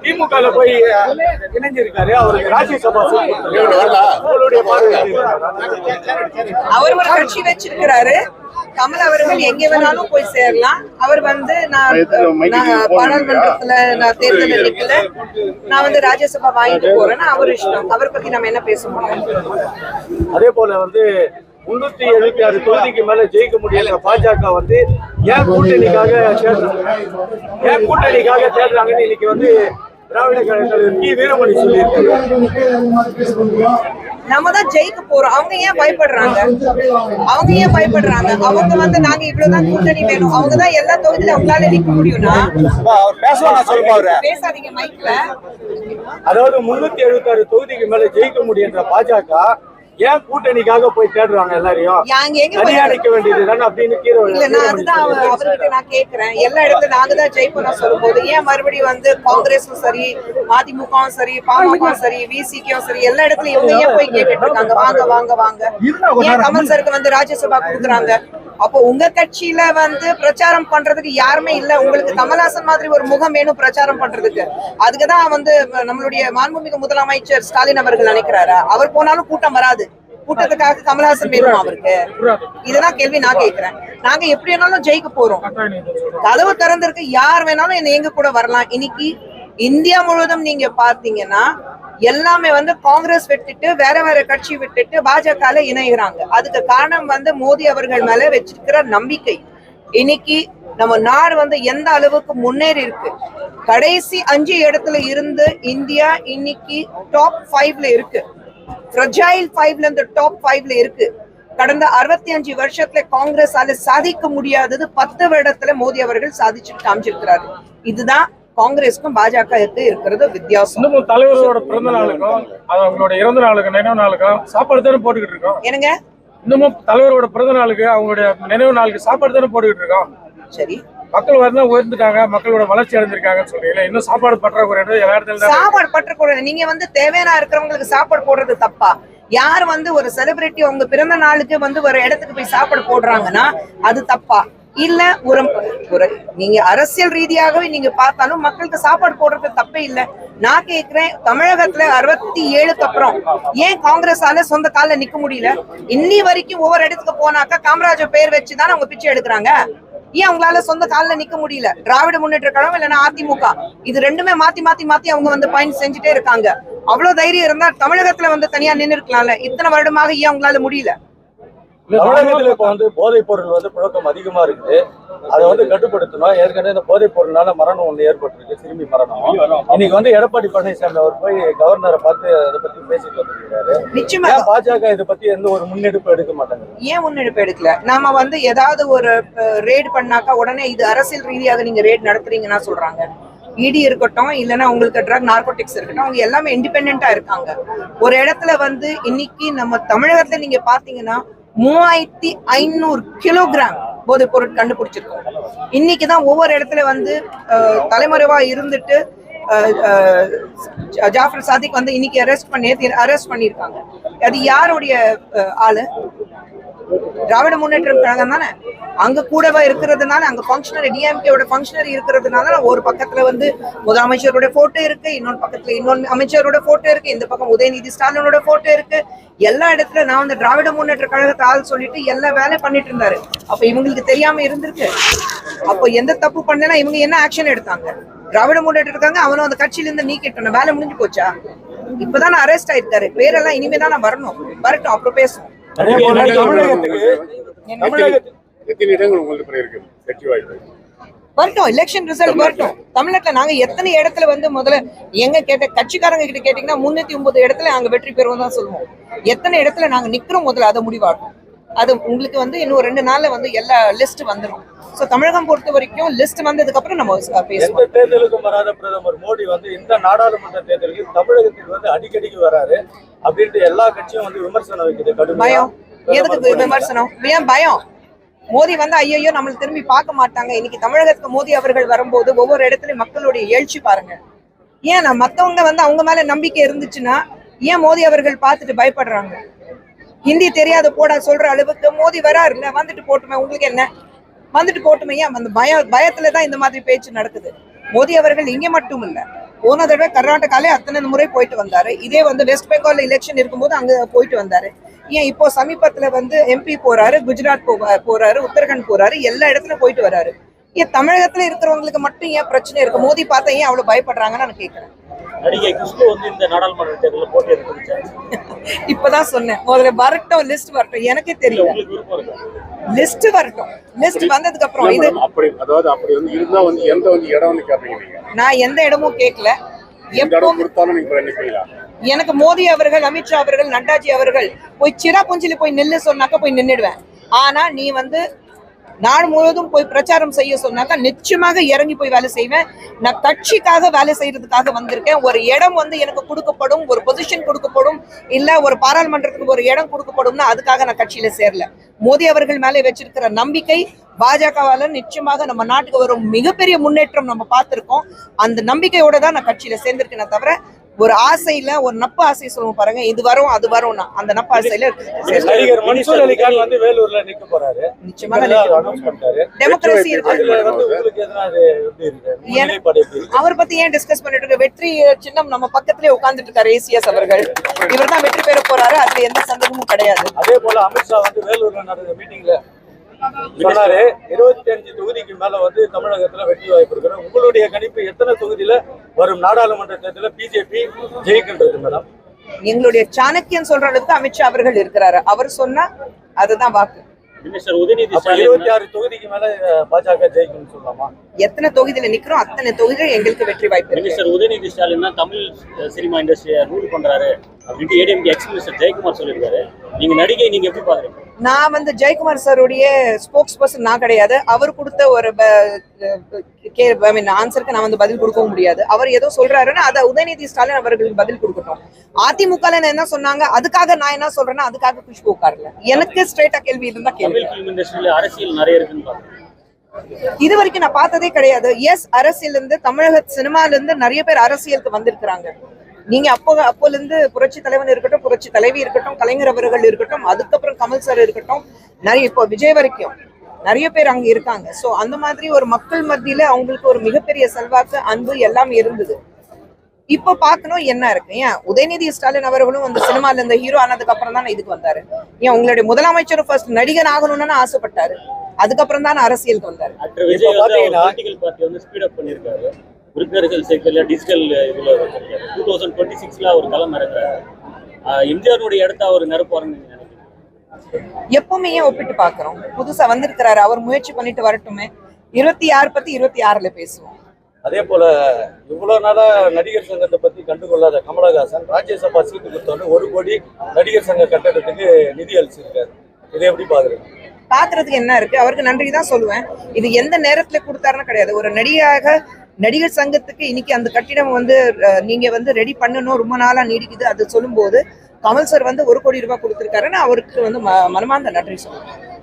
திமுக போய் இணைஞ்சிருக்காரு. அவருக்கு ராஜ்யசபா அவர் ஒரு கட்சி வச்சிருக்கிறாரு. கமல் அவர்கள் எங்க வேணாலும் போய் சேரலாம். அவர் வந்து நான் பாராளுமன்றத்துல நான் தேர்தல் நிக்கல, நான் வந்து ராஜ்யசபா வாங்கிட்டு போறேன்னா அவர் இஷ்டம். அவரை பத்தி நம்ம என்ன பேச முடியும்? அதே போல வந்து 376 தொகுதிக்கு மேல ஜெயிக்க முடியல பாஜக வந்து ஏன் கூட்டணிக்காக தேடுறாங்கன்னு இன்னைக்கு வந்து திராவிட கழகத்தில் டி வீரமணி சொல்லியிருக்காரு. நம்ம தான் ஜெயிக்க போறோம். அவங்க ஏன் பயப்படுறாங்க? அவங்க வந்து நாங்க இவ்வளவுதான் கூட்டணி வேணும், அவங்கதான் எல்லா தொகுதியிலும் அவங்களால நிக்க முடியும்னா பேசாதீங்க மைக்ல. அதாவது 376 தொகுதிக்கு மேல ஜெயிக்க முடியுன்ற பாஜக ஏன் கூட்டணிக்காக போய் தேடுறாங்க எல்லாரையும்? தனியாடிக்க வேண்டியதுதானே அப்படின்னு அதுதான் அவர்கிட்ட நான் கேக்குறேன். எல்லா இடத்துல நாங்க தான் ஜெயிப்போம் சொல்லும் போது ஏன் மறுபடியும் வந்து காங்கிரஸும் சரி, மதிமுகவும் சரி, பாமகவும் சரி, விசிக்கும் சரி, எல்லா இடத்துலயும் இவங்க ஏன் போய் கேட்டுட்டு இருக்காங்க வாங்க வாங்க வாங்க? ஏன் கமல் சருக்கு வந்து ராஜ்யசபா கொடுக்குறாங்க? அப்போ உங்க கட்சியில வந்து பிரச்சாரம் பண்றதுக்கு யாருமே இல்ல. உங்களுக்கு கமல்ஹாசன் மாதிரி ஒரு முகம் வேணும் பிரச்சாரம் பண்றதுக்கு. அதுக்குதான் வந்து நம்மளுடைய மாண்புமிகு முதலமைச்சர் ஸ்டாலின் அவர்கள் நினைக்கிறாரா? அவர் போனாலும் கூட்டம் வராது. கூட்டத்துக்காக கமல்ஹாசன் வேணும் அவருக்கு? இதுதான் கேள்வி நான் கேட்கிறேன். நாங்க எப்படி வேணாலும் ஜெயிக்க போறோம். கதவு திறந்திருக்கு, யார் வேணாலும் எங்க கூட வரலாம். இன்னைக்கு இந்தியா முழுவதும் நீங்க பாத்தீங்கன்னா எல்லாமே வந்து காங்கிரஸ் விட்டுட்டு வேற வேற கட்சி விட்டுட்டு பாஜக இணைகிறாங்க. அதுக்கு காரணம் வந்து மோடி அவர்கள் மேல வச்சிருக்கிற நம்பிக்கை. இன்னைக்கு நம்ம நாடு வந்து எந்த அளவுக்கு முன்னேறி இருக்கு. கடைசி 5 இடத்துல இருந்து இந்தியா இன்னைக்கு டாப் 5ல இருக்கு. ஃப்ரஜைல் 5ல இருந்து டாப் 5ல இருக்கு. கடந்த 65 வருஷத்துல காங்கிரஸால சாதிக்க முடியாதது 10 வருடத்துல மோடி அவர்கள் சாதிச்சுட்டு காமிச்சிருக்கிறாரு. இதுதான் காங்கிரஸ்க்கும் பாஜக இருக்கிறது வித்தியாசம். தலைவரோட பிறந்த நாளுக்கும் அவங்களோட இறந்த நாளுக்கும் நினைவு நாளுக்கும் சாப்பாடு தானே போட்டுக்கிட்டு இருக்கோம். என்னங்க? இன்னமும் தலைவரோட பிறந்த நாளுக்கு அவங்களுடைய நினைவு நாளுக்கு சாப்பாடு தானே போட்டுக்கிட்டு இருக்கோம். சரி, மக்கள் வரதான் உயர்ந்துட்டாங்க, மக்களோட வளர்ச்சி அடைஞ்சிருக்காங்கன்னு சொல்றீங்களா? இன்னும் சாப்பாடு பற்றாக்குறை எல்லா இடத்துல சாப்பாடு பற்றாக்குறை. நீங்க வந்து தேவையான இருக்கிறவங்களுக்கு சாப்பாடு போடுறது தப்பா? யார் வந்து ஒரு செலிபிரிட்டி அவங்க பிறந்த நாளுக்கு வந்து ஒரு இடத்துக்கு போய் சாப்பாடு போடுறாங்கன்னா அது தப்பா? இல்ல ஒரு நீங்க அரசியல் ரீதியாகவே நீங்க பார்த்தாலும் மக்களுக்கு சாப்பாடு போடுறது தப்பே இல்ல. நான் கேக்குறேன், தமிழகத்துல 67க்கு அப்புறம் ஏன் காங்கிரஸால சொந்த கால நிக்க முடியல? இன்னி வரைக்கும் ஒவ்வொரு இடத்துக்கு போனாக்கா காமராஜர் பேர் வச்சுதானே அவங்க பிச்சை எடுக்கிறாங்க. ஏன் அவங்களால சொந்த கால நிக்க முடியல? திராவிட முன்னேற்ற கழகம் இல்லைன்னா அதிமுக, இது ரெண்டுமே மாத்தி மாத்தி மாத்தி அவங்க வந்து பயன் செஞ்சுட்டே இருக்காங்க. அவ்வளவு தைரியம் இருந்தா தமிழகத்துல வந்து தனியா நின்று இருக்கலாம்ல. இத்தனை வருடமாக ஏன் அவங்களால முடியல? தமிழகத்துல இப்ப வந்து போதைப் பொருள் வந்து புழக்கம் அதிகமா இருக்குது. அதை வந்து கட்டுப்படுத்தணும். ஏற்கனவே இந்த போதைப் பொருள்னால மரணம் ஒண்ணு ஏற்பட்டிருக்கு, சிறுமி மரணம். இன்னைக்கு வந்து எடப்பாடி பழனிசாமி அவர் போய் கவர்னரை பார்த்து அதை பத்தி பேசிட்டு வந்திருக்காரு. நிச்சயமா பாஜக இதை பத்தி எந்த ஒரு முன்னெடுப்பு எடுக்க மாட்டாங்க. ஏன் முன்னெடுப்பு எடுக்கல? நாம வந்து ஏதாவது ஒரு ரேட் பண்ணாக்கா உடனே இது அரசியல் ரீதியாக நீங்க ரேட் நடத்துறீங்கன்னா சொல்றாங்க. இடி இருக்கட்டும், இல்லைன்னா உங்களுக்கு ட்ரக் நார்கோட்டிக்ஸ் இருக்கட்டும், அவங்க எல்லாமே இண்டிபெண்டா இருக்காங்க. ஒரு இடத்துல வந்து இன்னைக்கு நம்ம தமிழகத்துல நீங்க பாத்தீங்கன்னா 3500 கிலோகிராம் போதைப் பொருள் கண்டுபிடிச்சிருக்கோம். இன்னைக்குதான் ஒவ்வொரு இடத்துல வந்து தலைமறைவா இருந்துட்டு ஜாஃபர் சாதிக் வந்து இன்னைக்கு அரெஸ்ட் பண்ணிருக்காங்க. அது யாருடைய ஆளு? திராவிட முன்னேற்ற கழகம் தானே. அங்க கூடவா இருக்கிறதுனால அங்க ஃபங்க்ஷனரி டிஎம்கேவோட ஃபங்க்ஷனரி இருக்கிறதுனால ஒரு பக்கத்துல வந்து முதலமைச்சரோட போட்டோ இருக்கு, இன்னொரு பக்கத்துல இன்னொரு அமைச்சரோட போட்டோ இருக்கு, இந்த பக்கம் உதயநிதி ஸ்டாலினோட போட்டோ இருக்கு. எல்லா இடத்துல நான் வந்து திராவிட முன்னேற்ற கழகத்தை ஆள் சொல்லிட்டு எல்லா வேலையும் பண்ணிட்டு இருந்தாரு. அப்ப இவங்களுக்கு தெரியாம இருந்திருக்கு. அப்போ எந்த தப்பு பண்ணனா இவங்க என்ன ஆக்ஷன் எடுத்தாங்க? திராவிட முன்னேற்ற இருக்காங்க, அவனும் அந்த கட்சியில இருந்து நீக்கிட்டோம். வேலை முடிஞ்சு போச்சா? இப்பதான் அரெஸ்ட் ஆயிருக்காரு. பேரெல்லாம் இனிமேதான் வரணும், வரட்டும், அப்புறம் பேசுவோம். வரட்டும், எலெக்ஷன் ரிசல்ட் வரட்டும். தமிழ்நாட்டுல நாங்க எத்தனை இடத்துல வந்து முதல்ல எங்க கேட்ட கட்சிக்காரங்க கிட்ட கேட்டீங்கன்னா 309 இடத்துல நாங்க வெற்றி பெறுவோம் தான் சொல்லுவோம். எத்தனை இடத்துல நாங்க நிக்கிறோம் முதல்ல அதை முடிவாகும். அது உங்களுக்கு வந்து இன்னும் 2 நாள்ல வந்து எல்லா லிஸ்ட் வந்துடும். சோ தமிழகம் பொறுத்த வரைக்கும் லிஸ்ட் வந்ததுக்கு அப்புறம் நம்ம பேசுவோம். எந்த தேர்தலுக்கும் வராத பிரதமர் மோடி வந்து இந்த நாடாளுமன்ற தேர்தலுக்கு தமிழகத்துக்கு வந்து அடிக்கடிக்கு வராரு அப்படின்ட்டு எல்லா கட்சியும் வந்து விமர்சனம் வைக்குது. பயம் எதுக்கு விமர்சனம்? ஏன் பயம்? மோடி வந்து ஐயோ நம்மளுக்கு திரும்பி பார்க்க மாட்டாங்க. இன்னைக்கு தமிழகத்துக்கு மோடி அவர்கள் வரும்போது ஒவ்வொரு இடத்துலயும் மக்களுடைய எழுச்சி பாருங்க. ஏன் மத்தவங்க வந்து அவங்க மேல நம்பிக்கை இருந்துச்சுன்னா ஏன் மோடி அவர்கள் பார்த்துட்டு பயப்படுறாங்க? ஹிந்தி தெரியாத போட சொல்ற அளவுக்கு மோடி வராருல்ல, வந்துட்டு போட்டுமே, உங்களுக்கு என்ன, வந்துட்டு போட்டுமே. ஏன் அந்த பயத்துலதான் இந்த மாதிரி பேச்சு நடக்குது. மோடி அவர்கள் இங்க மட்டும் இல்ல, போன தடவை கர்நாடகாலே அத்தனை முறை போயிட்டு வந்தாரு. இதே வந்து வெஸ்ட் பெங்கால் எலெக்ஷன் இருக்கும்போது அங்க போயிட்டு வந்தாரு. ஏன் இப்போ சமீபத்துல வந்து எம்பி போறாரு, குஜராத் போறாரு, உத்தரகாண்ட் போறாரு, எல்லா இடத்துலயும் போயிட்டு வராரு. ஏன் தமிழகத்துல இருக்கிறவங்களுக்கு மட்டும் ஏன் பிரச்சனை இருக்கு? மோடி பார்த்தா ஏன் அவ்வளவு பயப்படுறாங்கன்னு நான் கேட்கிறேன். நடிகை குஷ்பு வந்து இந்த நாடாளுமன்ற தேர்தலில் போட்டி எடுத்துருச்சு. இப்பதான் சொன்னேன், முதல்ல வரட்டும், லிஸ்ட் வரட்டும், எனக்கே தெரியல. உங்களுக்கு விருப்பம் இருக்கா? லிஸ்ட் வரட்டும், லிஸ்ட் வந்ததுக்கு அப்புறம் இது அப்படி வந்து இருந்தா வந்து எந்த வந்து இடம் வந்து கேட்பீங்க நீங்க? நான் எந்த இடமும் கேட்கல. எந்த இடம் கொடுத்தாலும் நீங்க நினைப்பீங்களா? எனக்கு மோடி அவர்கள், அமித்ஷா அவர்கள், நட்டாஜி அவர்கள் போய் சிராபுஞ்சில போய் நில்லு சொன்னாக்க போய் நின்னுடுவேன். ஆனா நீ வந்து நாடு முழுவதும் போய் பிரச்சாரம் செய்ய சொன்னாக்கா நிச்சயமாக இறங்கி போய் வேலை செய்வேன். நான் கட்சிக்காக வேலை செய்யறதுக்காக வந்திருக்கேன். ஒரு இடம் வந்து எனக்கு கொடுக்கப்படும், ஒரு பொசிஷன் கொடுக்கப்படும், இல்ல ஒரு பாராளுமன்றத்துக்கு ஒரு இடம் கொடுக்கப்படும்னா அதுக்காக நான் கட்சியில சேரல. மோடி அவர்கள் மேலே வச்சிருக்கிற நம்பிக்கை பாஜகவால நிச்சயமாக நம்ம நாட்டுக்கு வரும் மிகப்பெரிய முன்னேற்றம் நம்ம பார்த்திருக்கோம். அந்த நம்பிக்கையோட தான் நான் கட்சியில சேர்ந்திருக்கேன். தவிர ஒரு ஆசையில ஒரு நப்பு ஆசை சொல்லுவோம் பாருங்க, இது வரும் அது வரும்னா அந்த நப்பு ஆசையில நடிகர் மன்சூர் அலிகான் வந்து வேலூர்ல நிக்க போறாரு. நிச்சயமாக அனௌன்ஸ் பண்ணிட்டாரு. டெமோக்ரசி இருக்கு. அதுல வந்து உங்களுக்கு எதனா அது எப்படி இருக்கு? முன்னிலைப்பாடு எப்படி இருக்கு? அவர் பத்தி ஏன் டிஸ்கஸ் பண்ணிட்டு இருக்க? வெற்றி சின்னம் நம்ம பக்கத்திலே உட்கார்ந்துட்டு இருக்காரு ஏசிஎஸ் அவர்கள். இவர் தான் வெற்றி பெற போறாரு, அதுல எந்த சந்தேகமும் கிடையாது. அதே போல அமித்ஷா வந்து வேலூர்ல நடந்த மீட்டிங்ல சொன்னாரு 25 தொகுதிக்கு மேல வந்து தமிழகத்துல வெற்றி வாய்ப்பு இருக்கு. உங்களுடைய கணிப்பு எத்தனை தொகுதியில வரும் நாடாளுமன்ற தேர்தலில் பிஜேபி ஜெயிக்கின்றது மேடம்? எங்களுடைய சாணக்கியன் சொல்ற அளவுக்கு அமித்ஷா அவர்கள் இருக்கிறாரு. அவர் சொன்னா அதுதான் வாக்கு. மினிஸ்டர் உதயநிதி அப்ப 26 தொகுதிக்கு மேல பாஜக ஜெயிக்கும்னு சொல்லலாமா? எத்தனை தொகுதியில நிக்கிறோம் அத்தனை தொகுதிகள் எங்களுக்கு வெற்றி வாய்ப்பு இருக்கு. மினிஸ்டர் உதயநிதி ஸ்டாலின் தான் தமிழ் சினிமா இண்டஸ்ட்ரியை ரூல் பண்றாரு அப்படின்ட்டு ஏடிஎம்கே எக்ஸ் மினிஸ்டர் ஜெயக்குமார் சொல்லியிருக்காரு. நீங்க நடிகை நீங்க எப்படி பாக்குறீங்க? நான் வந்து ஜெயக்குமார் சாருடைய ஸ்போக்ஸ் பர்சன் நான் கிடையாது. அவர் கொடுத்த ஒரு ஆன்சருக்கு நான் வந்து பதில் கொடுக்கவும் முடியாது. அவர் ஏதோ சொல்றாருன்னா அதை உதயநிதி ஸ்டாலின் அவர்களுக்கு பதில் கொடுக்கட்டும். அதிமுக என்ன சொன்னாங்க அதுக்காக நான் என்ன சொல்றேன்னா அதுக்காக குஷ்பு உட்காரல. எனக்கு ஸ்ட்ரெயிட்டா கேள்வி இருந்தா கேள்வி. தமிழ் ஃபிலிம் இண்டஸ்ட்ரியில அரசியல் நிறைய இருக்குன்னு பாக்குறேன். இது வரைக்கும் நான் பார்த்ததே கிடையாது. எஸ், அரசியல் இருந்து தமிழக சினிமால இருந்து நிறைய பேர் அரசியலுக்கு வந்திருக்கிறாங்க. நீங்க அப்போல இருந்து புரட்சி தலைவன் இருக்கட்டும், புரட்சி தலைவி இருக்கட்டும், கலைஞர் அவர்கள் இருக்கட்டும், அதுக்கப்புறம் கமல் சார் இருக்கட்டும், நிறைய இப்போ விஜய் வரைக்கும் நிறைய பேர் அங்க இருக்காங்க. சோ அந்த மாதிரி ஒரு மக்கள் மத்தியில அவங்களுக்கு ஒரு மிகப்பெரிய செல்வாக்கு, அன்பு எல்லாம் இருந்தது. இப்ப பாக்கணும் என்ன இருக்கு. ஏன் உதயநிதி ஸ்டாலின் அவர்களும் அந்த சினிமால இருந்த ஹீரோ ஆனதுக்கு அப்புறம் தான் இதுக்கு வந்தாரு. ஏன் உங்களுடைய முதலமைச்சர் ஃபர்ஸ்ட் நடிகர் ஆகணும்னு ஆசைப்பட்டாரு, அதுக்கப்புறம் தான் அரசியலுக்கு வந்தாரு. விஜய் பொலிட்டிக்கல் பார்ட்டி வந்து ஸ்பீட் அப் பண்ணிருக்காரு. உறுப்பினர்கள் சேர்க்கல டிஜிட்டல் இதுல 2026ல ஒரு களம் இறங்குறாரு. எம்ஜிஆருடைய இடத்த அவர் நிரப்புவாருன்னு நீங்க நினைக்கிறீங்க? எப்பவுமே ஏன் ஒப்பிட்டு பாக்குறோம்? புதுசா வந்திருக்கிறாரு, அவர் முயற்சி பண்ணிட்டு வரட்டுமே. 26 பத்தி 26ல பேசுவோம். அதே போல இவ்வளவு நாளா நடிகர் சங்கத்தை பத்தி கண்டுகொள்ளாத கமலஹாசன் ராஜ்யசபா சீட்டு கொடுத்தோன்னு 1 கோடி நடிகர் சங்க கட்டடத்துக்கு நிதி அளிச்சிருக்காரு. இதை எப்படி பாக்குறீங்க? பாக்குறதுக்கு என்ன இருக்கு? அவருக்கு நன்றி தான் சொல்லுவேன். இது எந்த நேரத்துல கொடுத்தாருன்னு கிடையாது. ஒரு நடிகர் சங்கத்துக்கு இன்னைக்கு அந்த கட்டிடம் வந்து நீங்க வந்து ரெடி பண்ணணும், ரொம்ப நாளா நீடிக்குது, அது சொல்லும் போது கமல் சார் வந்து 1 கோடி ரூபாய் கொடுத்திருக்காருன்னு அவருக்கு வந்து மனமார்ந்த நன்றி சொல்லுவேன்.